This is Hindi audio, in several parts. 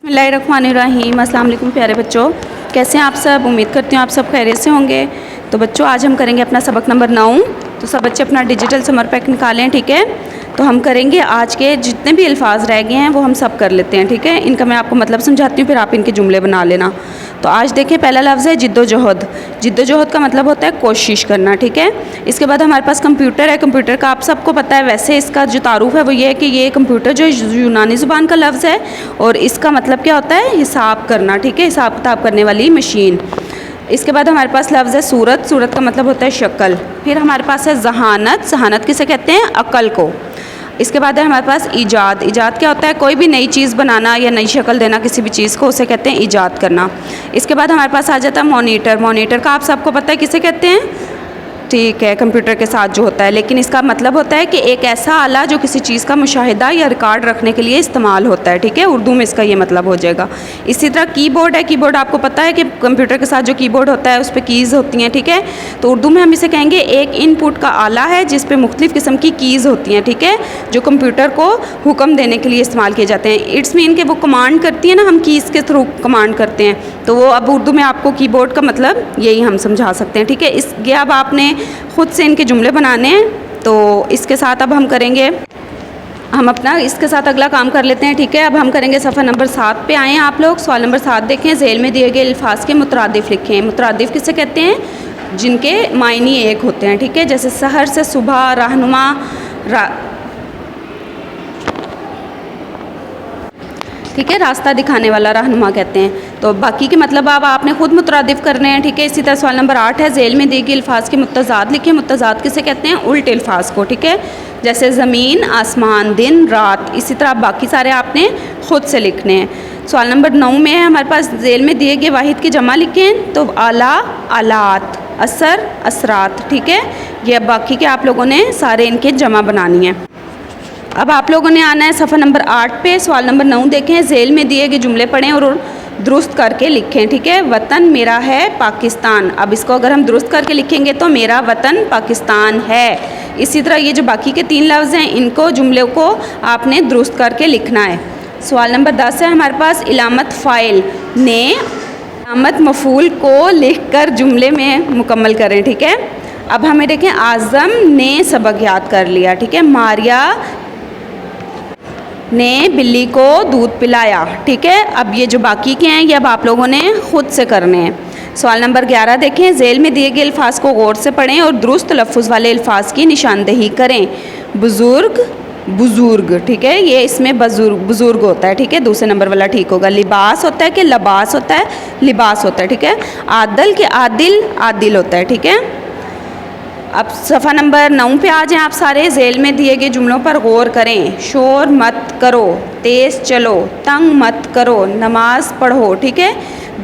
बिस्मिल्लाहिर्रहमानिर्रहीम। अस्सलाम वालेकुम प्यारे बच्चों, कैसे हैं आप सब। उम्मीद करती हूँ आप सब खैरियत से होंगे। तो बच्चों आज हम करेंगे अपना सबक नंबर 9। तो सब बच्चे अपना डिजिटल समर पैक निकालें, ठीक है। तो हम करेंगे आज के जितने भी अल्फाज रह गए हैं वो हम सब कर लेते हैं, ठीक है। इनका मैं आपको मतलब समझाती हूँ, फिर आप इनके जुमले बना लेना। तो आज देखें, पहला लफ्ज़ है जिद्दोजहद। जिद्दोजहद का मतलब होता है कोशिश करना, ठीक है। इसके बाद हमारे पास कंप्यूटर है। कंप्यूटर का आप सबको पता है, वैसे इसका जो तारुफ है वो ये है कि ये कंप्यूटर जो यूनानी ज़ुबान का लफ्ज़ है और इसका मतलब क्या होता है, हिसाब करना, ठीक है, हिसाब किताब करने वाली मशीन। इसके बाद हमारे पास लफ्ज़ है सूरत। सूरत का मतलब होता है शक्ल। फिर हमारे पास है जहानत। जहानत किसे कहते हैं, अक्ल को। इसके बाद है हमारे पास ईजाद। ईजाद क्या होता है, कोई भी नई चीज़ बनाना या नई शक्ल देना किसी भी चीज़ को, उसे कहते हैं ईजाद करना। इसके बाद हमारे पास आ जाता है मॉनिटर। मॉनिटर का आप सबको पता है किसे कहते हैं, ठीक है, कंप्यूटर के साथ जो होता है, लेकिन इसका मतलब होता है कि एक ऐसा आला जो किसी चीज़ का मुशाहिदा या रिकॉर्ड रखने के लिए इस्तेमाल होता है, ठीक है। उर्दू में इसका ये मतलब हो जाएगा। इसी तरह कीबोर्ड है। कीबोर्ड आपको पता है कि कंप्यूटर के साथ जो कीबोर्ड होता है उस पर कीज़ होती हैं, ठीक है। तो उर्दू में हम इसे कहेंगे एक इनपुट का आला है जिस पे मुख्तलिफ़ किस्म की कीज़ होती हैं, ठीक है, जो कंप्यूटर को हुक्म देने के लिए इस्तेमाल किए जाते हैं। इट्स मीन कि वो कमांड करती है ना, हम कीज़ के थ्रू कमांड करते हैं, तो वो अब उर्दू में आपको कीबोर्ड का मतलब यही हम समझा सकते हैं, ठीक है। ये अब आपने खुद से इनके जुमले बनाने हैं। तो इसके साथ अब हम करेंगे, हम अपना इसके साथ अगला काम कर लेते हैं, ठीक है। अब हम करेंगे सफ़ा नंबर 7 पे आएँ आप लोग। सवाल नंबर 7 देखें। झेल में दिए गए अल्फाज के मुतरादिफ लिखें। मुतरादिफ किसे कहते हैं, जिनके मायने एक होते हैं, ठीक है। जैसे सहर से सुबह, रहनुमा, ठीक है, रास्ता दिखाने वाला रहनुमा कहते हैं। तो बाकी के मतलब अब आपने खुद मुतरादिफ करने हैं, ठीक है। इसी तरह सवाल नंबर 8 है। झेल में दिए गए अल्फाज के मुतज़ाद लिखें। मुतज़ाद किसे कहते हैं, उल्टे अल्फाज को, ठीक है। जैसे ज़मीन, आसमान, दिन, रात। इसी तरह बाकी सारे आपने खुद से लिखने हैं। सवाल नंबर 9 में है हमारे पास, झेल में दिए गए वाहिद की जमा लिखें। तो आला, आलात, असर, असरात, ठीक है। ये बाकी के आप लोगों ने सारे इनके जमा बनानी है। अब आप लोगों ने आना है सफ़ा नंबर 8 पे। सवाल नंबर 9 देखें। झेल में दिए गए जुमले पढ़ें और दुरुस्त करके लिखें, ठीक है। वतन मेरा है पाकिस्तान। अब इसको अगर हम दुरुस्त करके लिखेंगे तो मेरा वतन पाकिस्तान है। इसी तरह ये जो बाकी के 3 लफ्ज़ हैं इनको, जुमले को आपने दुरुस्त करके लिखना है। सवाल नंबर 10 है हमारे पास, इलामत फ़ाइल ने इलामत मफ़ूल को लिख कर जुमले में मुकम्मल करें, ठीक है। अब हमें देखें, आज़म ने सबक याद कर लिया, ठीक है। मारिया ने बिल्ली को दूध पिलाया, ठीक है। अब ये जो बाकी के हैं ये अब आप लोगों ने खुद से करने हैं। सवाल नंबर 11 देखें। झेल में दिए गए अल्फाज को गौर से पढ़ें और दुरुस्त तलफ़्फ़ुज़ वाले अल्फाज की निशानदेही करें। बुज़ुर्ग, बुज़ुर्ग, ठीक है, ये इसमें बुज़ुर्ग होता है, ठीक है, दूसरे नंबर वाला ठीक होगा। लिबास होता है कि लबास होता है, लिबास होता है, ठीक है। आदल के आदिल, आदिल होता है, ठीक है। अब सफ़ा नंबर 9 पे आ जाएं आप सारे। झेल में दिए गए जुमलों पर गौर करें। शोर मत करो, तेज़ चलो, तंग मत करो, नमाज पढ़ो, ठीक है।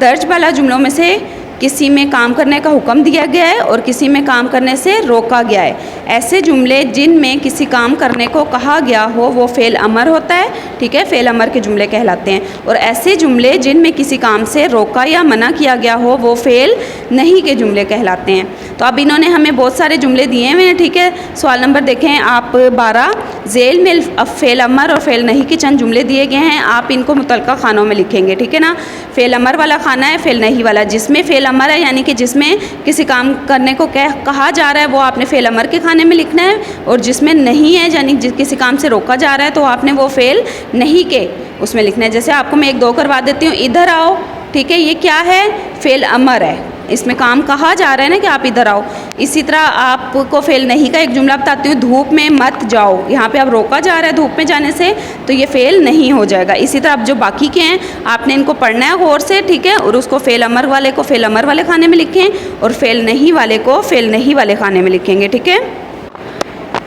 दर्ज वाला जुमलों में से किसी में काम करने का हुक्म दिया गया है और किसी में काम करने से रोका गया है। ऐसे जुमले जिनमें किसी काम करने को कहा गया हो वो फ़ेल अमर होता है, ठीक है, फ़ेल अमर के जुमले कहलाते हैं। और ऐसे जुमले जिनमें किसी काम से रोका या मना किया गया हो वो फ़ेल नहीं के जुमले कहलाते हैं। तो अब इन्होंने हमें बहुत सारे जुमले दिए हुए हैं, ठीक है। सवाल नंबर देखें आप 12। झेल में फ़ेल अमर और फ़ेल नहीं के चंद जुमले दिए गए हैं। आप इनको मुतल्लिक़ा खानों में लिखेंगे, ठीक है ना। फ़ेल अमर वाला खाना है, फ़ेल नहीं वाला। जिसमें फ़ेल अमर है यानी कि जिसमें किसी काम करने को कहा जा रहा है वो आपने फ़ेल अमर के खाने में लिखना है, और जिसमें नहीं है यानी किसी काम से रोका जा रहा है तो आपने वो फ़ेल नहीं के उसमें लिखना है। जैसे आपको मैं 1-2 करवा देती हूँ। इधर आओ, ठीक है, ये क्या है, फ़ेल अमर है, इसमें काम कहा जा रहा है ना कि आप इधर आओ। इसी तरह आपको फ़ेल नहीं का एक जुमला बताती हूँ। धूप में मत जाओ, यहाँ पे अब रोका जा रहा है धूप में जाने से, तो ये फ़ेल नहीं हो जाएगा। इसी तरह अब जो बाकी के हैं आपने इनको पढ़ना है गौर से, ठीक है, और उसको फ़ेल अमर वाले को फ़ेल अमर वाले खाने में लिखें और फ़ेल नहीं वाले को फ़ेल नहीं वाले खाने में लिखेंगे, ठीक है।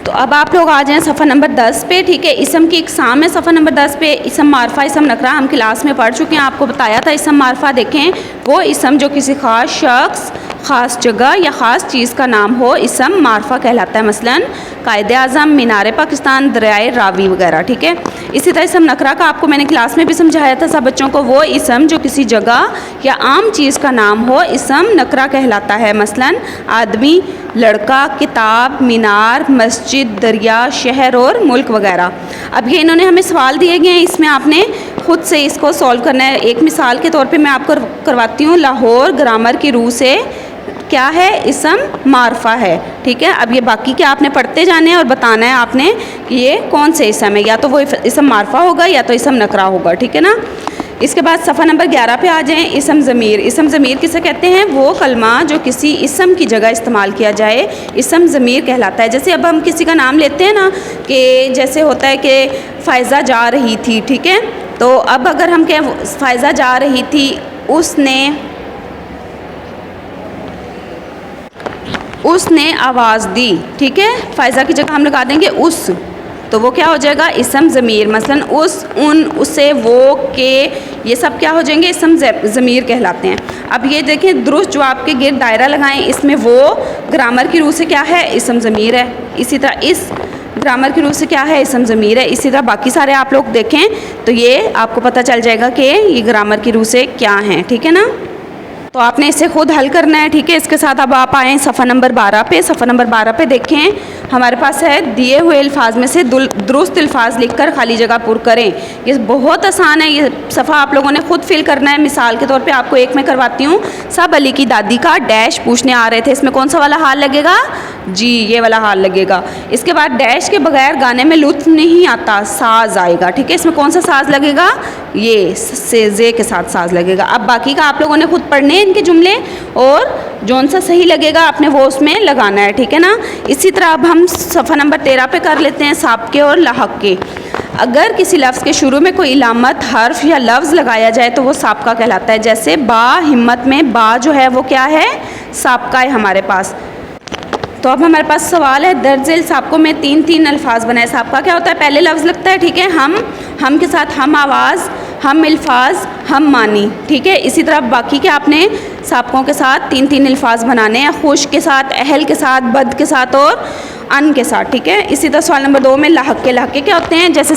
तो अब आप लोग आ जाएं सफ़ा नंबर 10 पे, ठीक है। इसम की इकसाम है सफ़ा नंबर 10 पे। इसम मारफा, इसम नकरा हम क्लास में पढ़ चुके हैं, आपको बताया था। इसम मारफा देखें, वो इसम जो किसी ख़ास शख्स, ख़ास जगह या ख़ास चीज़ का नाम हो, इसम मारफा कहलाता है। मसलन कायद-ए-आज़म, मीनार पाकिस्तान, दरियाए रावी वगैरह, ठीक है। इसी तरह इसम नकरा का आपको मैंने क्लास में भी समझाया था सब बच्चों को। वो इसम जो किसी जगह या आम चीज़ का नाम हो, इसम नकरा कहलाता है। मसलन आदमी, लड़का, किताब, मीनार, मस्जिद, दरिया, शहर और मुल्क वगैरह। अब ये इन्होंने हमें सवाल दिए गए हैं, इसमें आपने ख़ुद से इसको सॉल्व करना है। एक मिसाल के तौर पे मैं आपको करवाती हूँ। लाहौर ग्रामर की रूह से क्या है, इसम मारफा है, ठीक है। अब ये बाकी क्या आपने पढ़ते जाने हैं और बताना है आपने कि ये कौन से इसम है, या तो वो इसम मारफा होगा या तो इसम नकरा होगा, ठीक है ना। इसके बाद सफ़ा नंबर 11 पे आ जाएं। इसम ज़मीर। इसम ज़मीर किसे कहते हैं? वो कलमा जो किसी इसम की जगह इस्तेमाल किया जाए, इसम ज़मीर कहलाता है। जैसे अब हम किसी का नाम लेते हैं ना, कि जैसे होता है कि फ़ायज़ा जा रही थी, ठीक है। तो अब अगर हम कहें फ़ायज़ा जा रही थी, उसने आवाज़ दी, ठीक है। फ़ायज़ा की जगह हम लगा देंगे उस, तो वो क्या हो जाएगा, इसम ज़मीर। मसलन उस, उन, उसे, वो, के, ये सब क्या हो जाएंगे, इसम ज़मीर कहलाते हैं। अब ये देखें, दुरुस्त जवाब के गिर्द दायरा लगाएं। इसमें वो ग्रामर की रूह से क्या है, इसम ज़मीर है। इसी तरह इस ग्रामर की रूह से क्या है, इसम ज़मीर है। इसी तरह बाकी सारे आप लोग देखें तो ये आपको पता चल जाएगा कि ये ग्रामर की रूह से क्या हैं, ठीक है ना। तो आपने इसे खुद हल करना है, ठीक है। इसके साथ अब आप आएँ सफ़ा नंबर 12 पे। सफ़ा नंबर 12 पे देखें, हमारे पास है दिए हुए अल्फाज में से दुरुस्त अल्फाज लिखकर खाली जगह पुर करें। ये बहुत आसान है, ये सफ़ा आप लोगों ने खुद फिल करना है। मिसाल के तौर पे आपको एक मैं करवाती हूँ। सब अली की दादी का डैश पूछने आ रहे थे, इसमें कौन सा वाला हाल लगेगा, जी ये वाला हाल लगेगा। इसके बाद डैश के बगैर गाने में लुत्फ़ नहीं आता, साज आएगा, ठीक है। इसमें कौन सा साज लगेगा, ये से के साथ साज लगेगा। अब बाकी का आप लोगों ने खुद पढ़ने इनके जुमले, और जौन सा सही लगेगा आपने वो उसमें लगाना है, ठीक है ना। इसी तरह अब हम सफ़ा नंबर 13 पे कर लेते हैं साबके और लाहक के। अगर किसी लफ्ज़ के शुरू में कोई इलामत, हर्फ या लफ्ज़ लगाया जाए तो वो साबका कहलाता है। जैसे बा हिम्मत में बा जो है वो क्या है, साबका है हमारे पास। तो अब हमारे पास सवाल है, दर्ज साबकों में 3 अल्फाज बनाए। साबका क्या होता है, पहले लफ्ज़ लगता है, ठीक है। हम के साथ हम आवाज़, हम अल्फाज, हम मानी, ठीक है। इसी तरह बाकी के आपने साबकों के साथ 3 अल्फाज बनाने हैं। खुश के साथ, अहल के साथ, बद के साथ और अन के साथ, ठीक है। इसी तरह सवाल नंबर 2 में लाहक के क्या होते हैं, जैसे